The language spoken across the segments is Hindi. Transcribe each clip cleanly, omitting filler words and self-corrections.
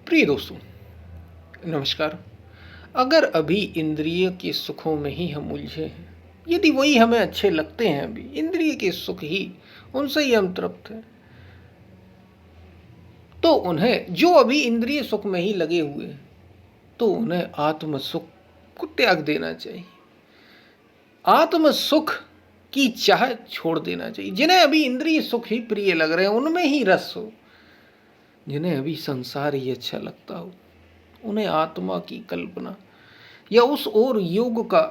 प्रिय दोस्तों, नमस्कार। अगर अभी इंद्रिय के सुखों में ही हम उलझे हैं, यदि वही हमें अच्छे लगते हैं, अभी इंद्रिय के सुख ही, उनसे ही हम तृप्त हैं, तो उन्हें जो अभी इंद्रिय सुख में ही लगे हुए हैं, तो उन्हें आत्म सुख को त्याग देना चाहिए। आत्म सुख की चाह छोड़ देना चाहिए। जिन्हें अभी इंद्रिय सुख ही प्रिय लग रहे हैं, उनमें ही रस हो। जिन्हें अभी संसार ही अच्छा लगता हो, उन्हें आत्मा की कल्पना या उस ओर योग का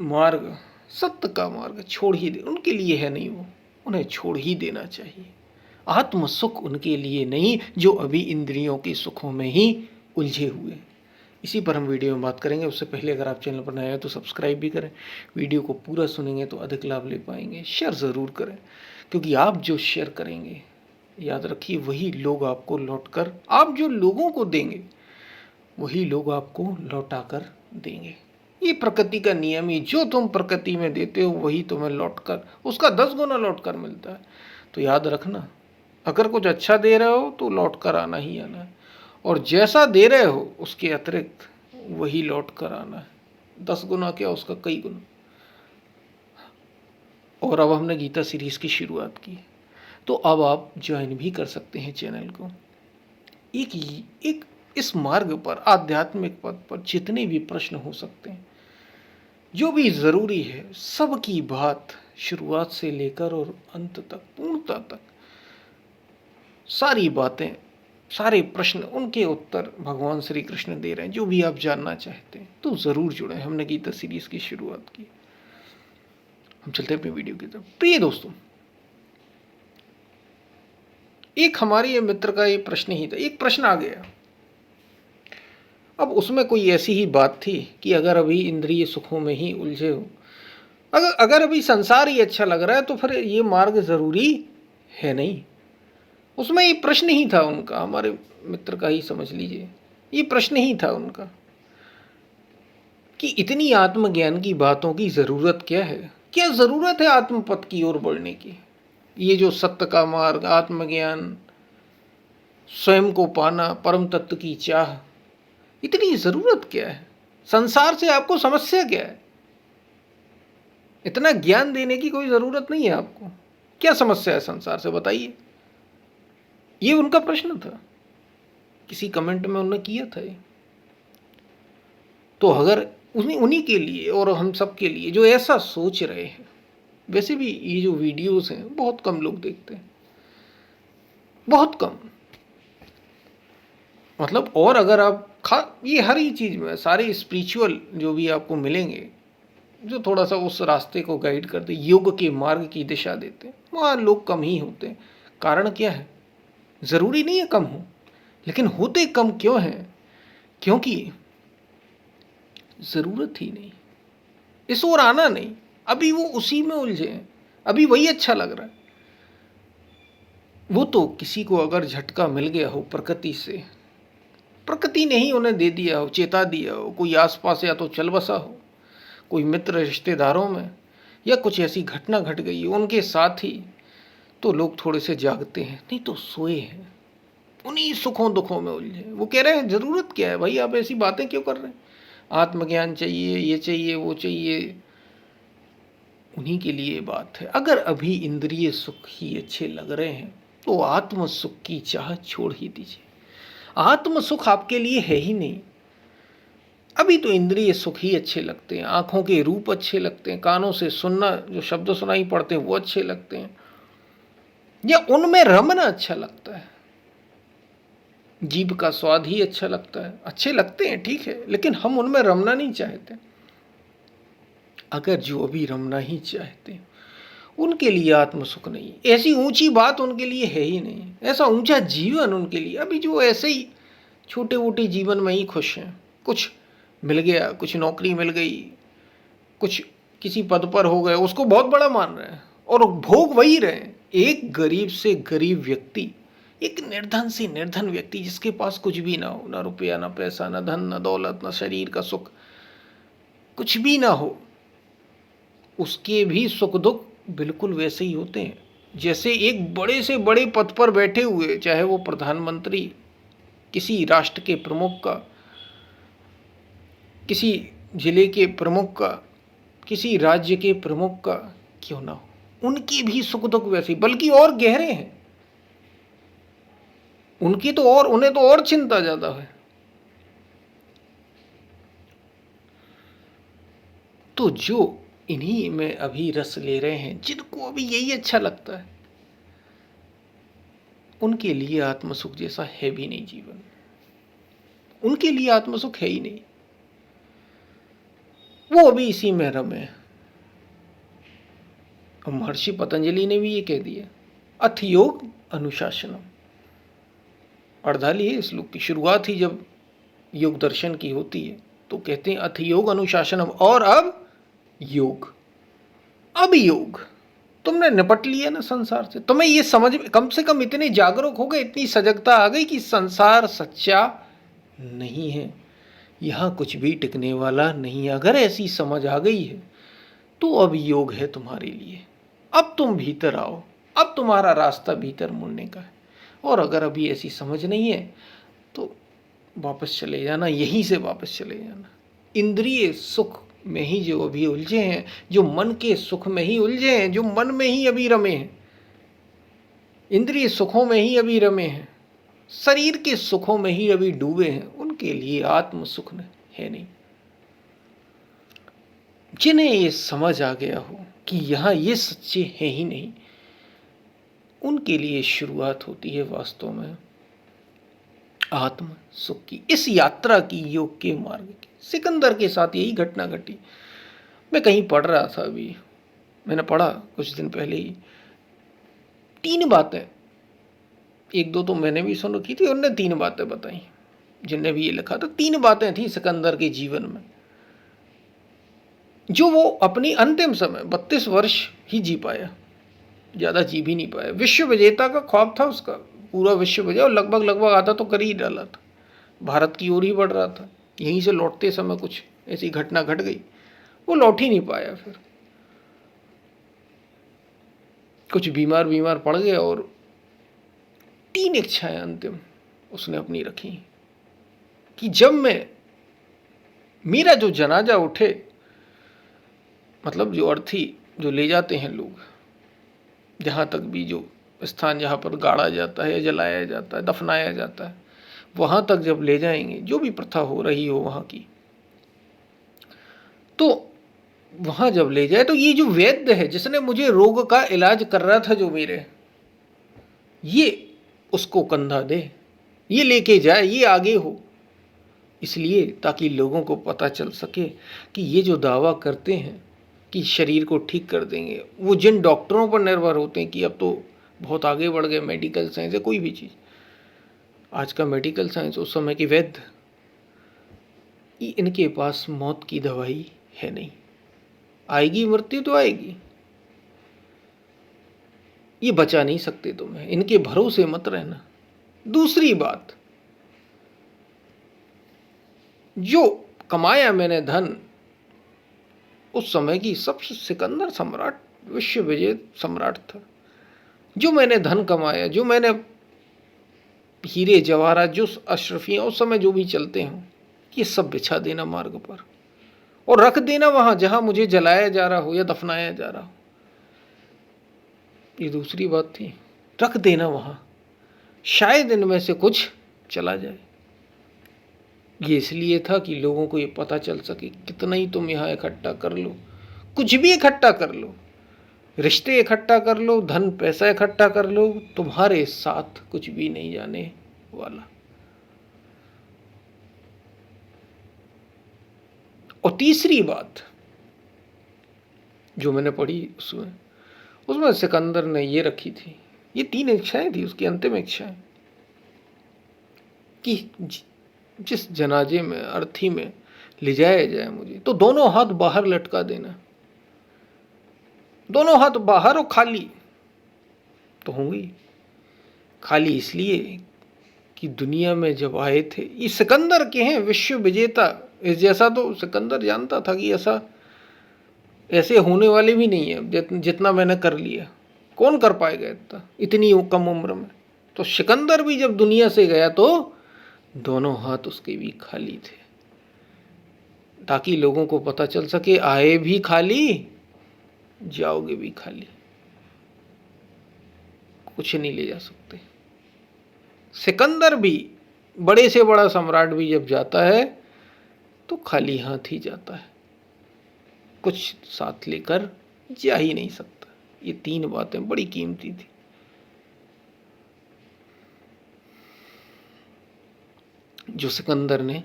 मार्ग, सत्य का मार्ग छोड़ ही दे। उनके लिए है नहीं, वो उन्हें छोड़ ही देना चाहिए। आत्म सुख उनके लिए नहीं जो अभी इंद्रियों के सुखों में ही उलझे हुए हैं। इसी पर हम वीडियो में बात करेंगे। उससे पहले अगर आप चैनल पर नए हैं तो सब्सक्राइब भी करें। वीडियो को पूरा सुनेंगे तो अधिक लाभ ले पाएंगे। शेयर ज़रूर करें, क्योंकि आप जो शेयर करेंगे, याद रखिए, वही लोग आपको लौट कर, आप जो लोगों को देंगे वही लोग आपको लौटा कर देंगे। ये प्रकृति का नियम ही, जो तुम प्रकृति में देते हो वही तुम्हें लौट कर, उसका 10 गुना लौट कर मिलता है। तो याद रखना, अगर कुछ अच्छा दे रहे हो तो लौट कर आना ही आना है, और जैसा दे रहे हो उसके अतिरिक्त वही लौट कर आना है। 10 गुना क्या, उसका कई गुना। और अब हमने गीता सीरीज की शुरुआत की, तो अब आप ज्वाइन भी कर सकते हैं चैनल को। एक इस मार्ग पर, आध्यात्मिक पथ पर जितने भी प्रश्न हो सकते हैं, जो भी ज़रूरी है, सबकी बात शुरुआत से लेकर और अंत तक, पूर्णता तक, सारी बातें, सारे प्रश्न, उनके उत्तर भगवान श्री कृष्ण दे रहे हैं। जो भी आप जानना चाहते हैं तो ज़रूर जुड़ें। हमने गीता सीरीज की शुरुआत की। हम चलते हैं अपनी वीडियो की तरफ। प्रिय दोस्तों, एक हमारे मित्र का ये प्रश्न ही था, एक प्रश्न आ गया। अब उसमें कोई ऐसी ही बात थी कि अगर अभी इंद्रिय सुखों में ही उलझे हो, अगर अभी संसार ही अच्छा लग रहा है, तो फिर ये मार्ग ज़रूरी है नहीं। उसमें ये प्रश्न ही था उनका, हमारे मित्र का ही समझ लीजिए, ये प्रश्न ही था उनका कि इतनी आत्मज्ञान की बातों की ज़रूरत क्या है? क्या ज़रूरत है आत्मपथ की ओर बढ़ने की? ये जो सत्य का मार्ग, आत्मज्ञान, स्वयं को पाना, परम तत्व की चाह, इतनी ज़रूरत क्या है? संसार से आपको समस्या क्या है? इतना ज्ञान देने की कोई ज़रूरत नहीं है आपको। क्या समस्या है संसार से, बताइए। ये उनका प्रश्न था, किसी कमेंट में उन्होंने किया था ये। तो अगर उन्हीं के लिए और हम सब के लिए जो ऐसा सोच रहे हैं, वैसे भी ये जो वीडियोस हैं बहुत कम लोग देखते हैं, बहुत कम। मतलब, और अगर आप ये हर ही चीज़ में, सारे स्पिरिचुअल जो भी आपको मिलेंगे, जो थोड़ा सा उस रास्ते को गाइड करते, योग के मार्ग की दिशा देते हैं, वहाँ लोग कम ही होते हैं। कारण क्या है? ज़रूरी नहीं है कम हो, लेकिन होते कम क्यों हैं? क्योंकि ज़रूरत ही नहीं, इस ओर आना नहीं। अभी वो उसी में उलझे हैं, अभी वही अच्छा लग रहा है। वो तो किसी को अगर झटका मिल गया हो प्रकृति से, प्रकृति ने ही उन्हें दे दिया हो, चेता दिया हो, कोई आसपास या तो चल बसा हो, कोई मित्र रिश्तेदारों में, या कुछ ऐसी घटना घट गई है उनके साथ ही, तो लोग थोड़े से जागते हैं, नहीं तो सोए हैं, उन्हीं सुखों दुखों में उलझे। वो कह रहे हैं ज़रूरत क्या है भाई, आप ऐसी बातें क्यों कर रहे हैं? आत्मज्ञान चाहिए, ये चाहिए, वो चाहिए। उन्हीं के लिए बात है। अगर अभी इंद्रिय सुख ही अच्छे लग रहे हैं, तो आत्म सुख की चाह छोड़ ही दीजिए। आत्म सुख आपके लिए है ही नहीं। अभी तो इंद्रिय सुख ही अच्छे लगते हैं, आँखों के रूप अच्छे लगते हैं, कानों से सुनना, जो शब्द सुनाई पड़ते हैं वो अच्छे लगते हैं, या उनमें रमना अच्छा लगता है। जीभ का स्वाद ही अच्छा लगता है, अच्छे लगते हैं, ठीक है, लेकिन हम उनमें रमना नहीं चाहते। अगर जो अभी रमना ही चाहते हैं, उनके लिए आत्म सुख नहीं, ऐसी ऊंची बात उनके लिए है ही नहीं, ऐसा ऊंचा जीवन उनके लिए। अभी जो ऐसे ही छोटे मोटे जीवन में ही खुश हैं, कुछ मिल गया, कुछ नौकरी मिल गई, कुछ किसी पद पर हो गए, उसको बहुत बड़ा मान रहे हैं और भोग वही रहे हैं। एक गरीब से गरीब व्यक्ति, एक निर्धन से निर्धन व्यक्ति, जिसके पास कुछ भी ना हो, ना रुपया, ना पैसा, ना धन, ना दौलत, ना शरीर का सुख, कुछ भी ना हो, उसके भी सुख दुख बिल्कुल वैसे ही होते हैं जैसे एक बड़े से बड़े पद पर बैठे हुए, चाहे वो प्रधानमंत्री किसी राष्ट्र के प्रमुख का, किसी जिले के प्रमुख का, किसी राज्य के प्रमुख का क्यों ना हो, उनके भी सुख दुख वैसे, बल्कि और गहरे हैं। उनकी तो और, उन्हें तो और चिंता ज्यादा है। तो जो इन्हीं में अभी रस ले रहे हैं, जिनको अभी यही अच्छा लगता है, उनके लिए आत्मसुख जैसा है भी नहीं जीवन। उनके लिए आत्मसुख है ही नहीं, वो अभी इसी में रमे हैं। महर्षि पतंजलि ने भी ये कह दिया, अथ योग अनुशासनम। अर्धाली है इस श्लोक की, शुरुआत ही जब योग दर्शन की होती है तो कहते हैं अथ योग अनुशासनम, और अब योग। अब योग, तुमने निपट लिया ना संसार से, तुम्हें ये समझ, कम से कम इतने जागरूक हो गए, इतनी सजगता आ गई कि संसार सच्चा नहीं है, यहाँ कुछ भी टिकने वाला नहीं है। अगर ऐसी समझ आ गई है तो अब योग है तुम्हारे लिए। अब तुम भीतर आओ, अब तुम्हारा रास्ता भीतर मुड़ने का है। और अगर अभी ऐसी समझ नहीं है तो वापस चले जाना, यहीं से वापस चले जाना। इंद्रिय सुख में ही जो अभी उलझे हैं, जो मन के सुख में ही उलझे हैं, जो मन में ही अभी रमे हैं, इंद्रिय सुखों में ही अभी रमे हैं, शरीर के सुखों में ही अभी डूबे हैं, उनके लिए आत्म सुख है नहीं। जिन्हें ये समझ आ गया हो कि यहाँ ये सच्चे हैं ही नहीं, उनके लिए शुरुआत होती है वास्तव में आत्म सुख की, इस यात्रा की, योग के मार्ग की। सिकंदर के साथ यही घटना घटी। मैं कहीं पढ़ रहा था, अभी मैंने पढ़ा कुछ दिन पहले ही, 3 बातें, एक दो तो मैंने भी सुन रखी थी, उनने 3 बातें बताई जिनने भी ये लिखा था। 3 बातें थी सिकंदर के जीवन में, जो वो अपनी अंतिम समय 32 वर्ष ही जी पाया, ज़्यादा जी भी नहीं पाया। विश्व विजेता का ख्वाब था उसका, पूरा विश्व विजय, और लगभग आधा तो कर ही डाला था, भारत की ओर ही बढ़ रहा था। यहीं से लौटते समय कुछ ऐसी घटना घट गई, वो लौट ही नहीं पाया। फिर कुछ बीमार पड़ गया, और 3 इच्छाएं अंतिम उसने अपनी रखी कि जब मेरा जो जनाजा उठे, मतलब जो अर्थी जो ले जाते हैं लोग, जहाँ तक भी जो स्थान जहाँ पर गाड़ा जाता है या जलाया जाता है, दफनाया जाता है, वहाँ तक जब ले जाएंगे, जो भी प्रथा हो रही हो वहाँ की, तो वहाँ जब ले जाए तो ये जो वैद्य है जिसने मुझे रोग का इलाज कर रहा था जो मेरे, ये उसको कंधा दे, ये लेके जाए, ये आगे हो, इसलिए ताकि लोगों को पता चल सके कि ये जो दावा करते हैं कि शरीर को ठीक कर देंगे, वो जिन डॉक्टरों पर निर्भर होते हैं कि अब तो बहुत आगे बढ़ गए मेडिकल साइंस या कोई भी चीज़, आज का मेडिकल साइंस, उस समय की वैद्य, इनके पास मौत की दवाई है नहीं। आएगी मृत्यु तो आएगी, ये बचा नहीं सकते तुम्हें, इनके भरोसे मत रहना। दूसरी बात, जो कमाया मैंने धन, उस समय की सबसे सिकंदर सम्राट, विश्व विजय सम्राट था, जो मैंने धन कमाया, जो मैंने हीरे जवाहरात, जो अशरफियाँ उस समय जो भी चलते हों, ये सब बिछा देना मार्ग पर, और रख देना वहाँ जहाँ मुझे जलाया जा रहा हो या दफनाया जा रहा हो। ये दूसरी बात थी, रख देना वहाँ, शायद इनमें से कुछ चला जाए। ये इसलिए था कि लोगों को ये पता चल सके, कितना ही तुम यहाँ इकट्ठा कर लो, कुछ भी इकट्ठा कर लो, रिश्ते इकट्ठा कर लो, धन पैसा इकट्ठा कर लो, तुम्हारे साथ कुछ भी नहीं जाने वाला। और तीसरी बात जो मैंने पढ़ी उसमें सिकंदर ने ये रखी थी, ये 3 इच्छाएं थी उसकी अंतिम इच्छाएं, कि जिस जनाजे में, अर्थी में ले जाया जाए मुझे, तो दोनों हाथ बाहर लटका देना, दोनों हाथ बाहर, और खाली तो होंगी। खाली इसलिए कि दुनिया में जब आए थे, ये सिकंदर के हैं, विश्व विजेता, इस जैसा तो सिकंदर जानता था कि ऐसे होने वाले भी नहीं है। जितना मैंने कर लिया, कौन कर पाएगा इतना, इतनी कम उम्र में। तो सिकंदर भी जब दुनिया से गया तो दोनों हाथ उसके भी खाली थे, ताकि लोगों को पता चल सके आए भी खाली जाओगे भी खाली, कुछ नहीं ले जा सकते। सिकंदर भी, बड़े से बड़ा सम्राट भी जब जाता है तो खाली हाथ ही जाता है, कुछ साथ लेकर जा ही नहीं सकता। ये तीन बातें बड़ी कीमती थी। जो सिकंदर ने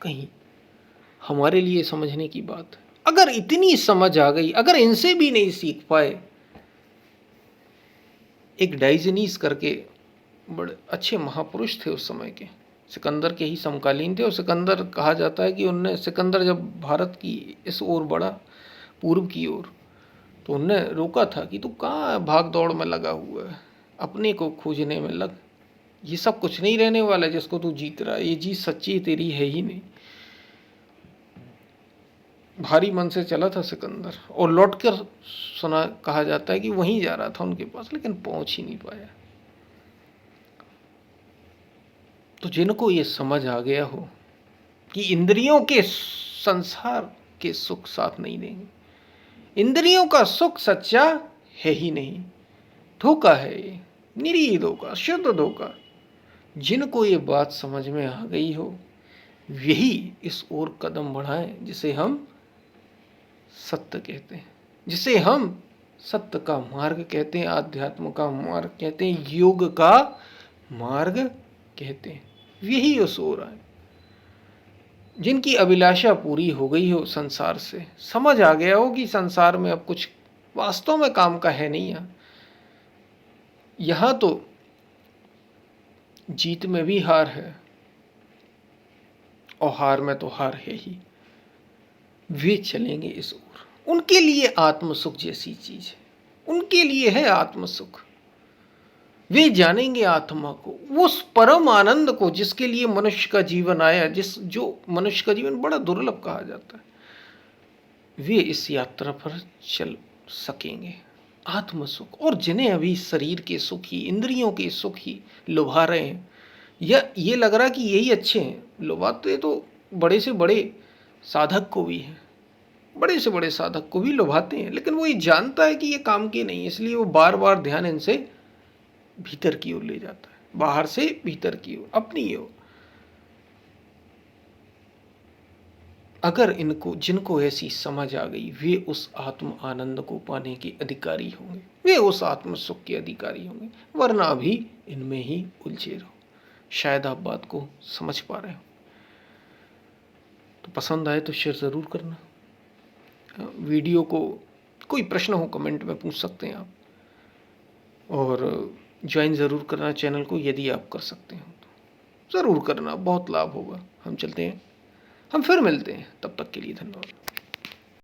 कहीं हमारे लिए समझने की बात है। अगर इतनी समझ आ गई, अगर इनसे भी नहीं सीख पाए। एक डाइजनीस करके बड़े अच्छे महापुरुष थे उस समय के, सिकंदर के ही समकालीन थे। और सिकंदर कहा जाता है कि उनने, सिकंदर जब भारत की इस ओर बढ़ा, पूर्व की ओर, तो उनने रोका था कि तू कहाँ भाग दौड़ में लगा हुआ है, अपने को खोजने में लग। ये सब कुछ नहीं रहने वाला है जिसको तू जीत रहा है, ये जीत सच्ची तेरी है ही नहीं। भारी मन से चला था सिकंदर, और लौटकर सुना, कहा जाता है कि वहीं जा रहा था उनके पास, लेकिन पहुंच ही नहीं पाया। तो जिनको ये समझ आ गया हो कि इंद्रियों के संसार के सुख साथ नहीं देंगे, इंद्रियों का सुख सच्चा है ही नहीं, धोखा है ये, निरीह धोखा, शुद्ध धोखा। जिनको ये बात समझ में आ गई हो, यही इस ओर कदम बढ़ाएं जिसे हम सत्य कहते हैं, जिसे हम सत्य का मार्ग कहते हैं, आध्यात्म का मार्ग कहते हैं, योग का मार्ग कहते हैं। यही उस ओर आए जिनकी अभिलाषा पूरी हो गई हो संसार से, समझ आ गया हो कि संसार में अब कुछ वास्तव में काम का है नहीं। यहां तो जीत में भी हार है और हार में तो हार है ही। वे चलेंगे इस ओर। उनके लिए आत्म सुख जैसी चीज है, उनके लिए है आत्म सुख। वे जानेंगे आत्मा को, उस परम आनंद को जिसके लिए मनुष्य का जीवन आया, जो मनुष्य का जीवन बड़ा दुर्लभ कहा जाता है। वे इस यात्रा पर चल सकेंगे, आत्म सुख। और जिन्हें अभी शरीर के सुख ही, इंद्रियों के सुख ही लुभा रहे हैं, या ये लग रहा कि यही अच्छे हैं, लुभाते तो बड़े से बड़े साधक को भी है, बड़े से बड़े साधक को भी लुभाते हैं, लेकिन वो ये जानता है कि ये काम के नहीं, इसलिए वो बार बार ध्यान इनसे भीतर की ओर ले जाता है, बाहर से भीतर की ओर, अपनी ओर। अगर इनको, जिनको ऐसी समझ आ गई, वे उस आत्म आनंद को पाने के अधिकारी होंगे, वे उस आत्म सुख के अधिकारी होंगे, वरना अभी इनमें ही उलझे रहो। शायद आप बात को समझ पा रहे हो। तो पसंद आए तो शेयर ज़रूर करना। वीडियो को कोई प्रश्न हो कमेंट में पूछ सकते हैं आप, और ज्वाइन ज़रूर करना चैनल को यदि आप कर सकते हो तो ज़रूर करना, बहुत लाभ होगा। हम चलते हैं, हम फिर मिलते हैं, तब तक के लिए धन्यवाद।